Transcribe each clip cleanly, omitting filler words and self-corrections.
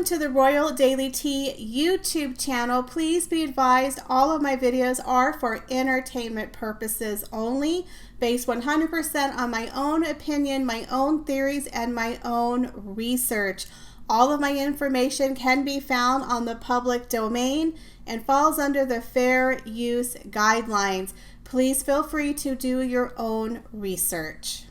Welcome to the Royal Daily Tea YouTube channel. Please be advised all of my videos are for entertainment purposes only, based 100% on my own opinion, my own theories, and my own research. All of my information can be found on the public domain and falls under the fair use guidelines. Please feel free to do your own research.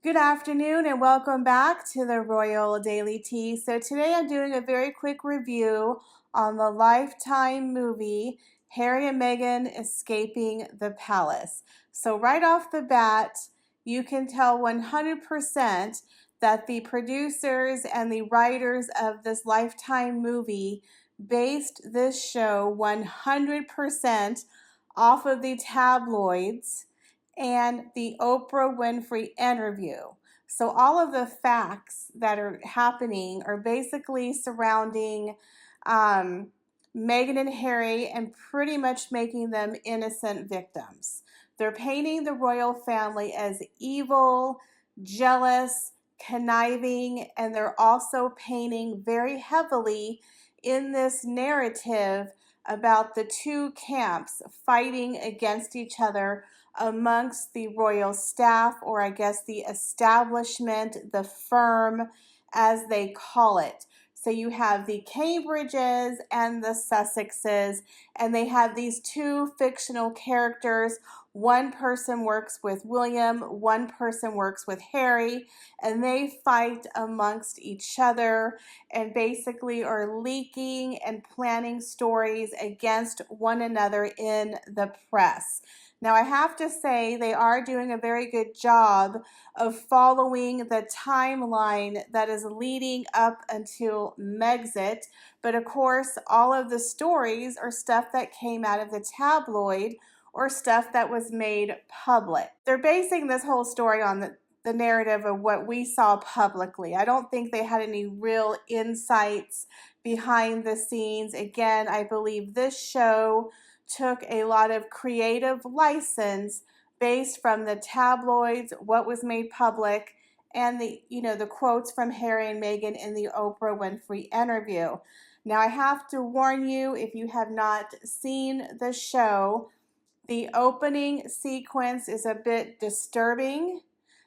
Good afternoon and welcome back to the Royal Daily Tea. So today I'm doing a very quick review on the Lifetime movie, Harry and Meghan Escaping the Palace. So right off the bat, you can tell 100% that the producers and the writers of this Lifetime movie based this show 100% off of the tabloids and the Oprah Winfrey interview. So all of the facts that are happening are basically surrounding Meghan and Harry and pretty much making them innocent victims. They're painting the royal family as evil, jealous, conniving, and they're also painting very heavily in this narrative about the two camps fighting against each other amongst the royal staff, or I guess the establishment, the firm, as they call it. So you have the Cambridges and the Sussexes, and they have these two fictional characters. One person works with William, one person works with Harry, and they fight amongst each other and basically are leaking and planning stories against one another in the press. Now, I have to say they are doing a very good job of following the timeline that is leading up until Megxit. But of course, all of the stories are stuff that came out of the tabloid or stuff that was made public. They're basing this whole story on the narrative of what we saw publicly. I don't think they had any real insights behind the scenes. Again, I believe this show took a lot of creative license based from the tabloids, what was made public, and the quotes from Harry and Meghan in the Oprah Winfrey interview. Now, I have to warn you, if you have not seen the show, the opening sequence is a bit disturbing.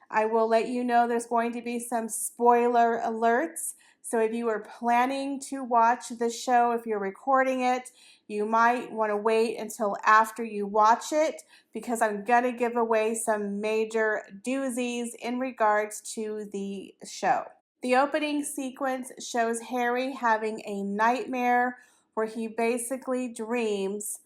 I will let you know there's going to be some spoiler alerts. So if you are planning to watch the show, if you're recording it, you might want to wait until after you watch it, because I'm going to give away some major doozies in regards to the show. The opening sequence shows Harry having a nightmare where he basically dreams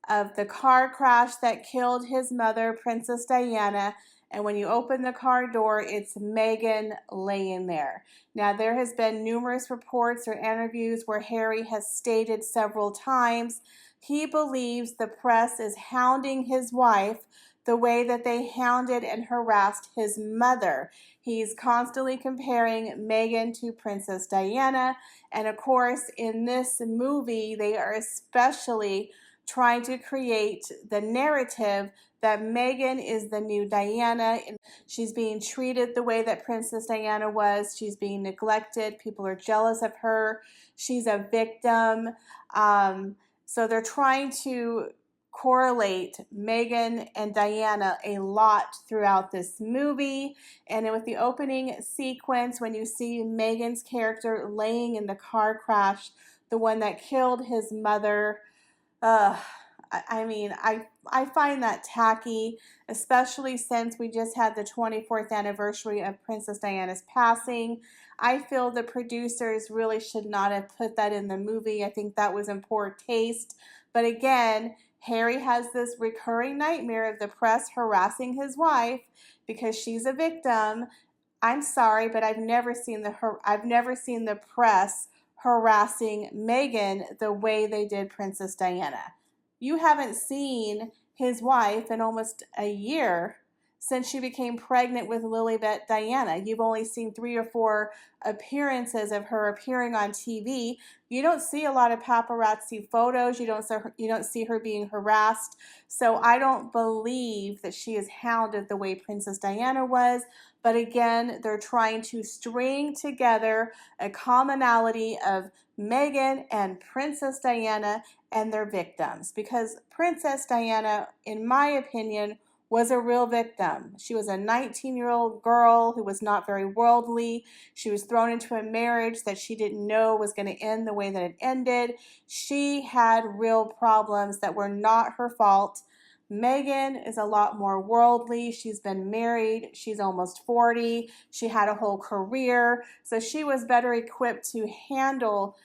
of the car crash that killed his mother, Princess Diana. And when you open the car door, it's Meghan laying there. Now, there has been numerous reports or interviews where Harry has stated several times he believes the press is hounding his wife the way that they hounded and harassed his mother. He's constantly comparing Meghan to Princess Diana. And of course, in this movie, they are especially trying to create the narrative that Meghan is the new Diana. She's being treated the way that Princess Diana was. She's being neglected. People are jealous of her. She's a victim. So they're trying to correlate Meghan and Diana a lot throughout this movie. And with the opening sequence, when you see Meghan's character laying in the car crash, the one that killed his mother, I find that tacky, especially since we just had the 24th anniversary of Princess Diana's passing. I feel the producers really should not have put that in the movie. I think that was in poor taste. But again, Harry has this recurring nightmare of the press harassing his wife because she's a victim. I'm sorry, but I've never seen the press harassing Meghan the way they did Princess Diana. You haven't seen his wife in almost a year since she became pregnant with Lilibet Diana. You've only seen 3 or 4 appearances of her appearing on TV. You don't see a lot of paparazzi photos. You don't see her being harassed. So I don't believe that she is hounded the way Princess Diana was. But again, they're trying to string together a commonality of Meghan and Princess Diana and their victims, because Princess Diana, in my opinion, was a real victim. She was a 19-year-old girl who was not very worldly. She was thrown into a marriage that she didn't know was going to end the way that it ended. She had real problems that were not her fault. Meghan is a lot more worldly. She's been married. She's almost 40. She had a whole career. So she was better equipped to handle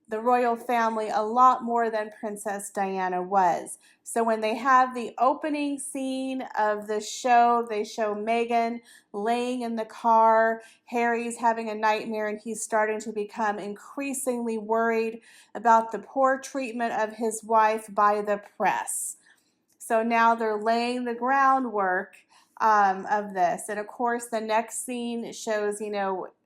the royal family a lot more than Princess Diana was. So when they have the opening scene of the show, they show Meghan laying in the car. Harry's having a nightmare and he's starting to become increasingly worried about the poor treatment of his wife by the press. So now they're laying the groundwork of this. And of course, the next scene shows,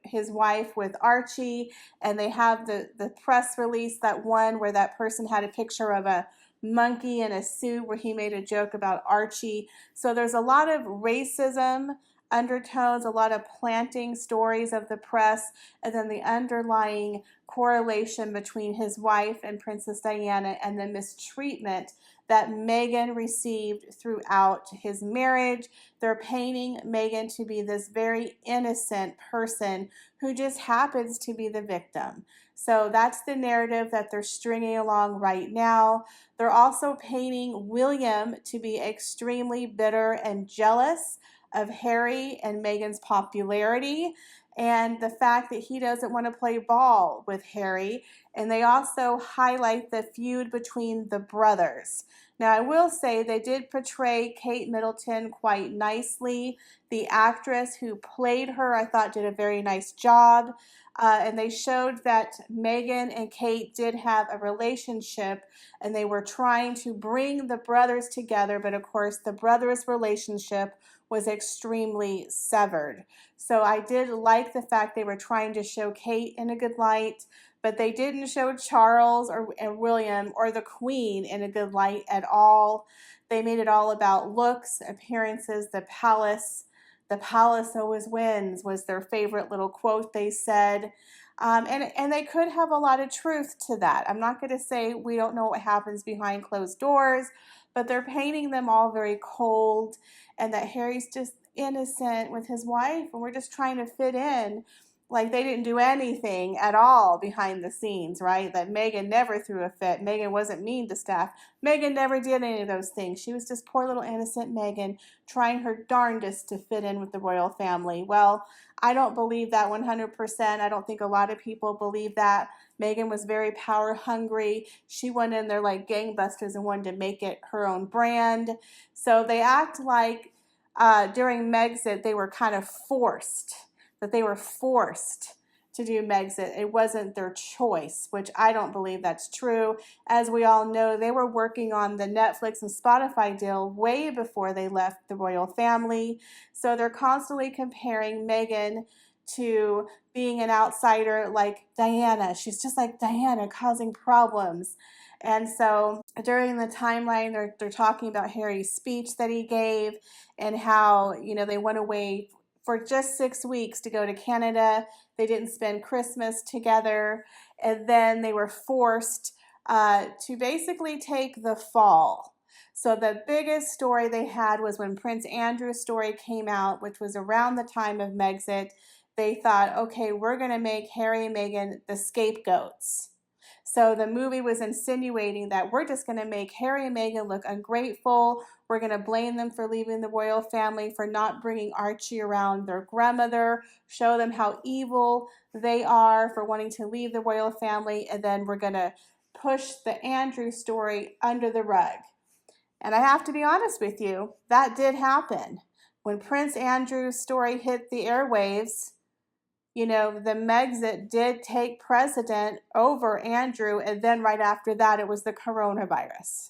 his wife with Archie, and they have the press release, that one where that person had a picture of a monkey in a suit where he made a joke about Archie. So there's a lot of racism undertones, a lot of planting stories of the press, and then the underlying correlation between his wife and Princess Diana and the mistreatment that Meghan received throughout his marriage. They're painting Meghan to be this very innocent person who just happens to be the victim. So that's the narrative that they're stringing along right now. They're also painting William to be extremely bitter and jealous of Harry and Meghan's popularity, and the fact that he doesn't want to play ball with Harry. And they also highlight the feud between the brothers. Now, I will say they did portray Kate Middleton quite nicely. The actress who played her, I thought, did a very nice job. And they showed that Meghan and Kate did have a relationship, and they were trying to bring the brothers together. But of course, the brothers' relationship was extremely severed. So I did like the fact they were trying to show Kate in a good light, but they didn't show Charles and William or the Queen in a good light at all. They made it all about looks, appearances, the palace. The palace always wins was their favorite little quote, they said. And they could have a lot of truth to that. I'm not going to say we don't know what happens behind closed doors, but they're painting them all very cold, and that Harry's just innocent with his wife, and we're just trying to fit in. Like they didn't do anything at all behind the scenes, right? That Meghan never threw a fit. Meghan wasn't mean to staff. Meghan never did any of those things. She was just poor little innocent Meghan trying her darndest to fit in with the royal family. Well, I don't believe that 100%. I don't think a lot of people believe that. Meghan was very power hungry. She went in there like gangbusters and wanted to make it her own brand. So they act like during Megxit they were kind of forced. That they were forced to do Megxit. It wasn't their choice, which I don't believe that's true. As we all know, they were working on the Netflix and Spotify deal way before they left the royal family. So they're constantly comparing Meghan to being an outsider like Diana. She's just like Diana, causing problems. And so during the timeline, they're talking about Harry's speech that he gave and how, they went away for just 6 weeks to go to Canada. They didn't spend Christmas together. And then they were forced to basically take the fall. So the biggest story they had was when Prince Andrew's story came out, which was around the time of Megxit. They thought, okay, we're going to make Harry and Meghan the scapegoats. So the movie was insinuating that we're just going to make Harry and Meghan look ungrateful. We're going to blame them for leaving the royal family, for not bringing Archie around their grandmother, show them how evil they are for wanting to leave the royal family, and then we're going to push the Andrew story under the rug. And I have to be honest with you, that did happen. When Prince Andrew's story hit the airwaves, the Megxit did take precedent over Andrew, and then right after that, it was the coronavirus.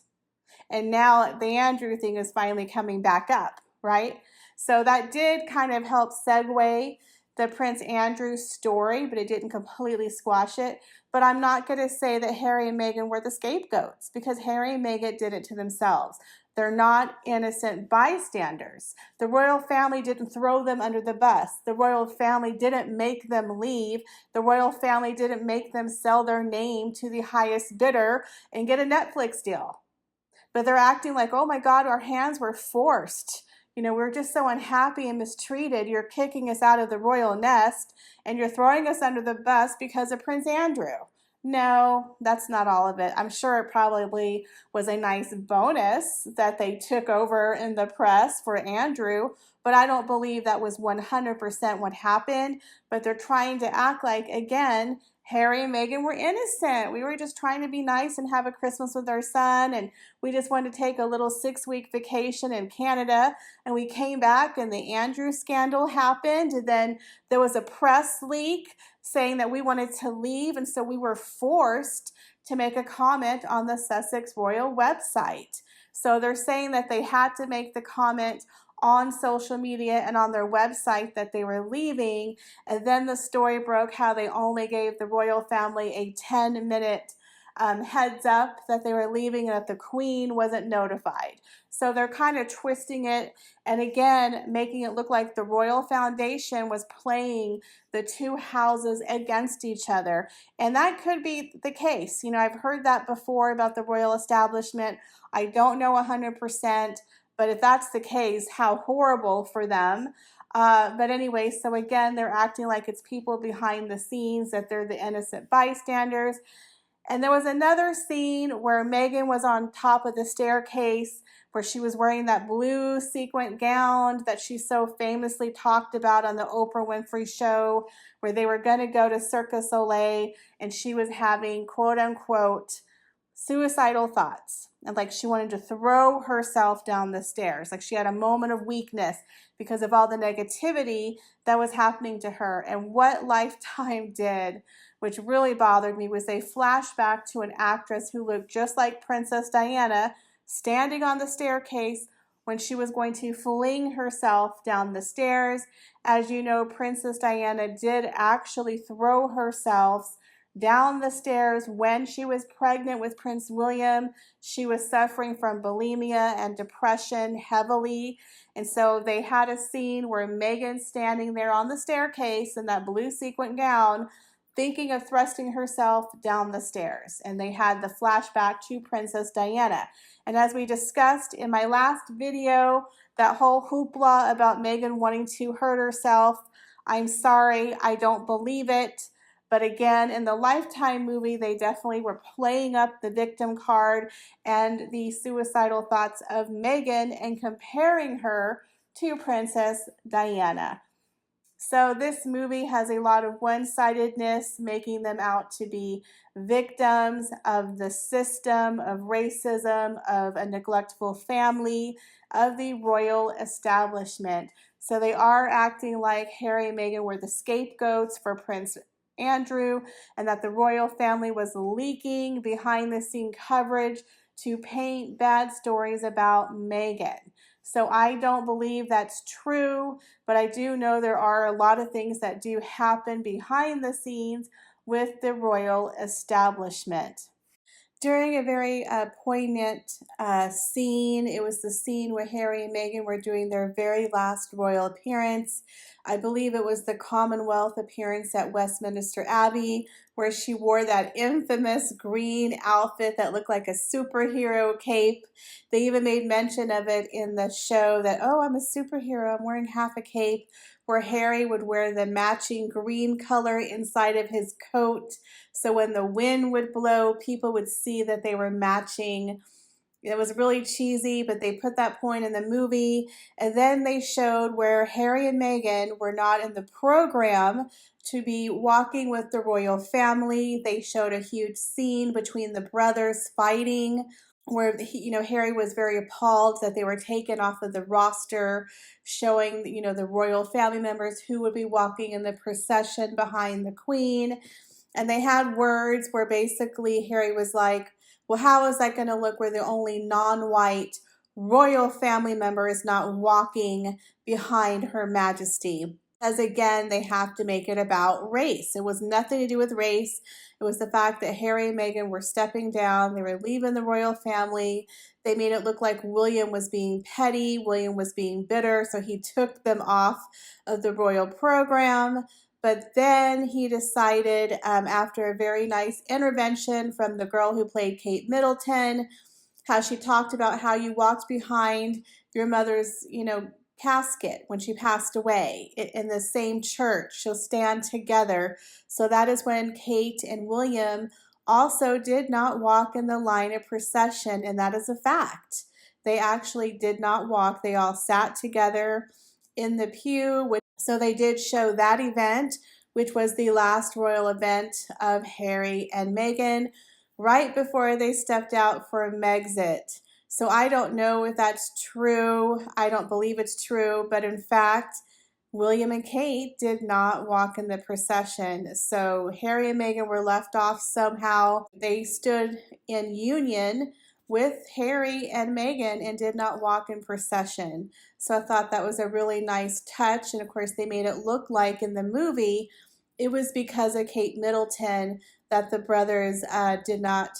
And now the Andrew thing is finally coming back up, right? So that did kind of help segue the Prince Andrew story, but it didn't completely squash it. But I'm not going to say that Harry and Meghan were the scapegoats, because Harry and Meghan did it to themselves. They're not innocent bystanders. The royal family didn't throw them under the bus. The royal family didn't make them leave. The royal family didn't make them sell their name to the highest bidder and get a Netflix deal. But they're acting like, oh my God, our hands were forced. We're just so unhappy and mistreated. You're kicking us out of the royal nest and you're throwing us under the bus because of Prince Andrew. No, that's not all of it. I'm sure it probably was a nice bonus that they took over in the press for Andrew, but I don't believe that was 100% what happened. But they're trying to act like, again, Harry and Meghan were innocent. We were just trying to be nice and have a Christmas with our son, and we just wanted to take a little 6-week vacation in Canada, and we came back and the Andrew scandal happened, and then there was a press leak saying that we wanted to leave, and so we were forced to make a comment on the Sussex Royal website. So they're saying that they had to make the comment on social media and on their website that they were leaving, and then the story broke how they only gave the royal family a 10-minute heads up that they were leaving and that the Queen wasn't notified. So they're kind of twisting it and again making it look like the Royal Foundation was playing the two houses against each other. And that could be the case. I've heard that before about the royal establishment. I don't know 100%, but if that's the case, how horrible for them. But anyway, so again, they're acting like it's people behind the scenes, that they're the innocent bystanders. And there was another scene where Meghan was on top of the staircase where she was wearing that blue sequin gown that she so famously talked about on the Oprah Winfrey Show, where they were going to go to Cirque du Soleil and she was having quote unquote suicidal thoughts. And like she wanted to throw herself down the stairs. Like she had a moment of weakness because of all the negativity that was happening to her. And what Lifetime did, which really bothered me, was they flashed back to an actress who looked just like Princess Diana standing on the staircase when she was going to fling herself down the stairs. As you know, Princess Diana did actually throw herself down the stairs when she was pregnant with Prince William. She was suffering from bulimia and depression heavily. And so they had a scene where Meghan's standing there on the staircase in that blue sequin gown, thinking of thrusting herself down the stairs. And they had the flashback to Princess Diana. And as we discussed in my last video, that whole hoopla about Meghan wanting to hurt herself, I'm sorry, I don't believe it. But again, in the Lifetime movie, they definitely were playing up the victim card and the suicidal thoughts of Meghan and comparing her to Princess Diana. So this movie has a lot of one-sidedness, making them out to be victims of the system, of racism, of a neglectful family, of the royal establishment. So they are acting like Harry and Meghan were the scapegoats for Prince Andrew, and that the royal family was leaking behind the scene coverage to paint bad stories about Meghan. So I don't believe that's true, but I do know there are a lot of things that do happen behind the scenes with the royal establishment. During a very poignant scene, it was the scene where Harry and Meghan were doing their very last royal appearance. I believe it was the Commonwealth appearance at Westminster Abbey, where she wore that infamous green outfit that looked like a superhero cape. They even made mention of it in the show that, oh, I'm a superhero, I'm wearing half a cape, where Harry would wear the matching green color inside of his coat. So when the wind would blow, people would see that they were matching. It was really cheesy, but they put that point in the movie. And then they showed where Harry and Meghan were not in the program to be walking with the royal family. They showed a huge scene between the brothers fighting, where Harry was very appalled that they were taken off of the roster, showing the royal family members who would be walking in the procession behind the Queen. And they had words where basically Harry was like, well, how is that going to look where the only non-white royal family member is not walking behind Her Majesty? As again, they have to make it about race. It was nothing to do with race. It was the fact that Harry and Meghan were stepping down. They were leaving the royal family. They made it look like William was being petty. William was being bitter. So he took them off of the royal program. But then he decided, after a very nice intervention from the girl who played Kate Middleton, how she talked about how you walked behind your mother's, casket when she passed away in the same church. She'll stand together. So that is when Kate and William also did not walk in the line of procession, and that is a fact. They actually did not walk. They all sat together in the pew. So they did show that event, which was the last royal event of Harry and Meghan, right before they stepped out for Megxit. So I don't know if that's true. I don't believe it's true, but in fact, William and Kate did not walk in the procession. So Harry and Meghan were left off somehow. They stood in union with Harry and Meghan and did not walk in procession. So I thought that was a really nice touch. And of course, they made it look like in the movie, it was because of Kate Middleton that the brothers did not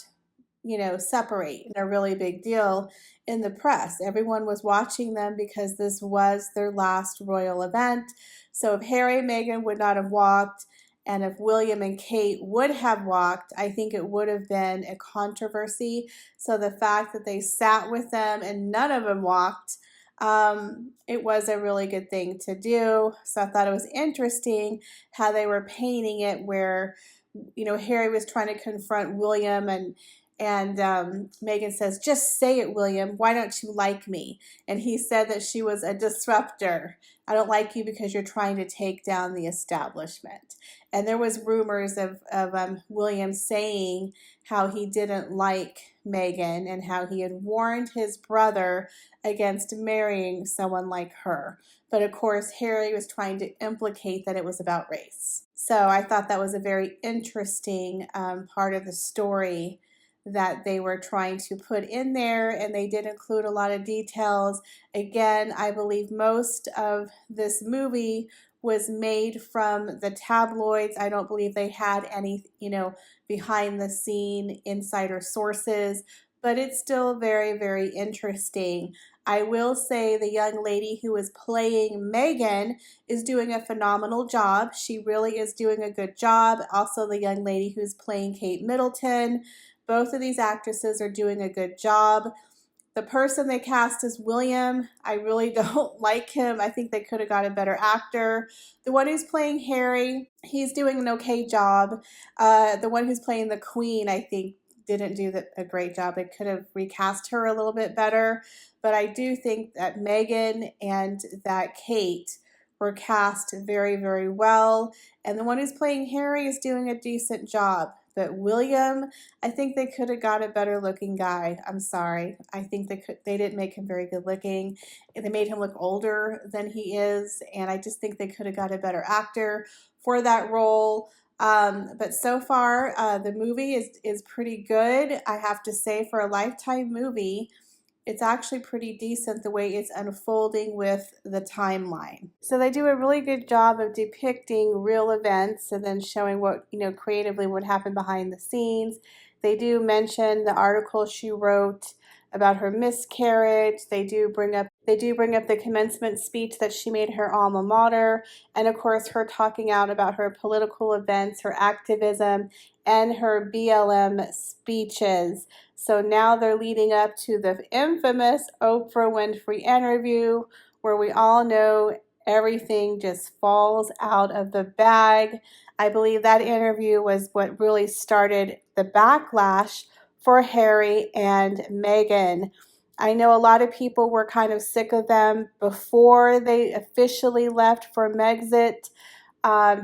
separate, and a really big deal in the press. Everyone was watching them because this was their last royal event. So if Harry and Meghan would not have walked, and if William and Kate would have walked, I think it would have been a controversy. So the fact that they sat with them and none of them walked, it was a really good thing to do. So I thought it was interesting how they were painting it where, Harry was trying to confront William, and Meghan says, "Just say it, William. Why don't you like me?" And he said that she was a disruptor. "I don't like you because you're trying to take down the establishment." And there was rumors of William saying how he didn't like Meghan and how he had warned his brother against marrying someone like her. But of course, Harry was trying to implicate that it was about race. So I thought that was a very interesting part of the story that they were trying to put in there, and they did include a lot of details. Again, I believe most of this movie was made from the tabloids. I don't believe they had any, behind the scene insider sources, but it's still very, very interesting. I will say the young lady who is playing Meghan is doing a phenomenal job. She really is doing a good job. Also, the young lady who's playing Kate Middleton, both of these actresses are doing a good job. The person they cast as William, I really don't like him. I think they could have got a better actor. The one who's playing Harry, he's doing an okay job. The one who's playing the Queen, I think, didn't do a great job. They could have recast her a little bit better. But I do think that Meghan and that Kate were cast very, very well. And the one who's playing Harry is doing a decent job. But William, I think they could have got a better looking guy. I'm sorry. I think they didn't make him very good looking. They made him look older than he is, and I just think they could have got a better actor for that role. But so far, the movie is pretty good. I have to say, for a Lifetime movie, it's actually pretty decent the way it's unfolding with the timeline. So they do a really good job of depicting real events and then showing what, creatively what happened behind the scenes. They do mention the article she wrote about her miscarriage. They do bring up the commencement speech that she made her alma mater, and of course her talking out about her political events, her activism, and her BLM speeches. So now they're leading up to the infamous Oprah Winfrey interview, where we all know everything just falls out of the bag. I believe that interview was what really started the backlash for Harry and Meghan. I know a lot of people were kind of sick of them before they officially left for Megxit.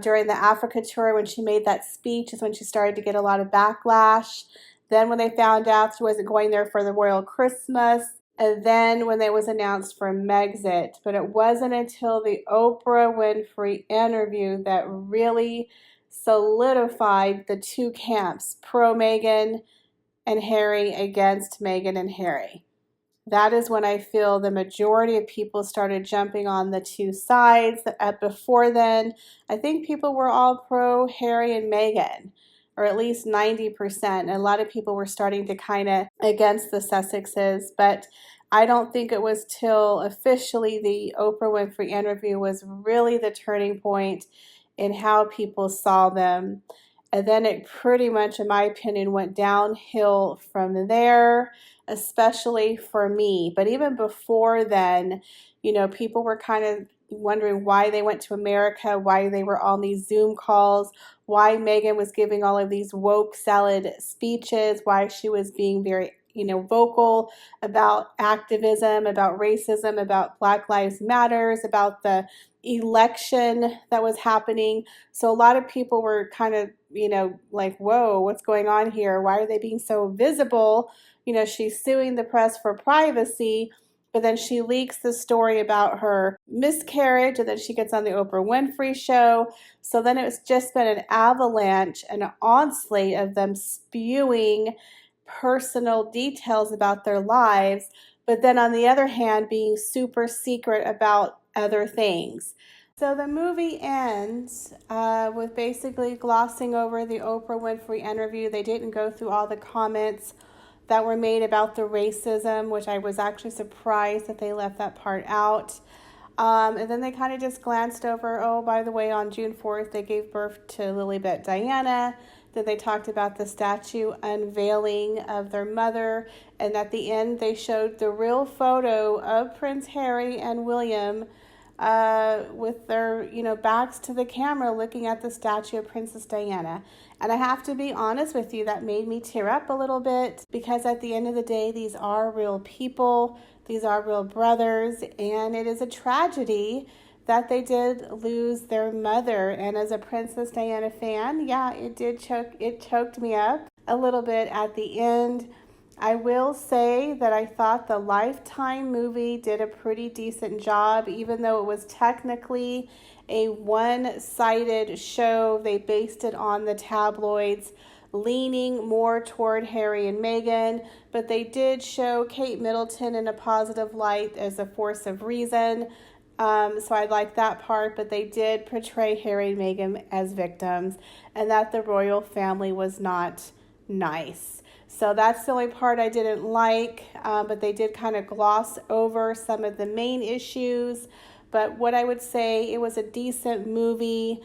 During the Africa tour, when she made that speech, is when she started to get a lot of backlash. Then when they found out she wasn't going there for the royal Christmas, and then when it was announced for Megxit. But it wasn't until the Oprah Winfrey interview that really solidified the two camps, pro Meghan and Harry against Meghan and Harry. that is when I feel the majority of people started jumping on the two sides. Before then, I think people were all pro Harry and Meghan, or at least 90%. And a lot of people were starting to kind of against the Sussexes, but I don't think it was till officially the Oprah Winfrey interview was really the turning point in how people saw them. And then it pretty much, in my opinion, went downhill from there, especially for me. But even before then, people were kind of wondering why they went to America, why they were on these Zoom calls, why Meghan was giving all of these woke salad speeches, why she was being very, vocal about activism, about racism, about Black Lives Matters, about the election that was happening. So a lot of people were kind of, like, whoa, what's going on here? Why are they being so visible? She's suing the press for privacy, but then she leaks the story about her miscarriage, and then she gets on the Oprah Winfrey show. So then it's just been an avalanche, an onslaught of them spewing personal details about their lives, but then on the other hand, being super secret about other things. So the movie ends with basically glossing over the Oprah Winfrey interview. They didn't go through all the comments that were made about the racism, which I was actually surprised that they left that part out. And then they kind of just glanced over, oh, by the way, on June 4th, they gave birth to Lilibet Diana. Then they talked about the statue unveiling of their mother. And at the end, they showed the real photo of Prince Harry and William with their, backs to the camera looking at the statue of Princess Diana. And I have to be honest with you, that made me tear up a little bit, because at the end of the day, these are real people. These are real brothers, and it is a tragedy that they did lose their mother. And as a Princess Diana fan, yeah, it choked me up a little bit at the end. I will say that I thought the Lifetime movie did a pretty decent job, even though it was technically a one-sided show. They based it on the tabloids, leaning more toward Harry and Meghan, but they did show Kate Middleton in a positive light as a force of reason. So I like that part, but they did portray Harry and Meghan as victims, and that the royal family was not nice. So that's the only part I didn't like, but they did kind of gloss over some of the main issues. But what I would say, it was a decent movie.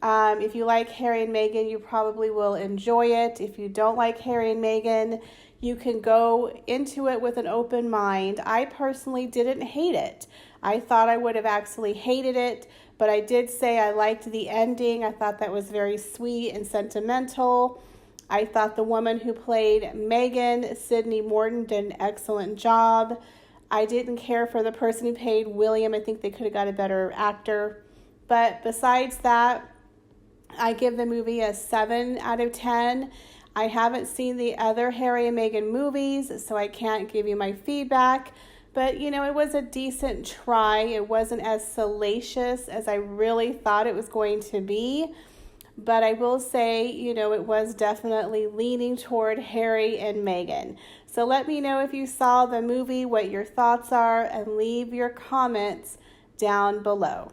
If you like Harry and Meghan, you probably will enjoy it. If you don't like Harry and Meghan, you can go into it with an open mind. I personally didn't hate it. I thought I would have actually hated it, but I did say I liked the ending. I thought that was very sweet and sentimental. I thought the woman who played Meghan, Sydney Morton, did an excellent job. I didn't care for the person who played William. I think they could have got a better actor. But besides that, I give the movie a 7 out of 10. I haven't seen the other Harry and Meghan movies, so I can't give you my feedback. But, it was a decent try. It wasn't as salacious as I really thought it was going to be. But I will say, it was definitely leaning toward Harry and Meghan. So let me know if you saw the movie, what your thoughts are, and leave your comments down below.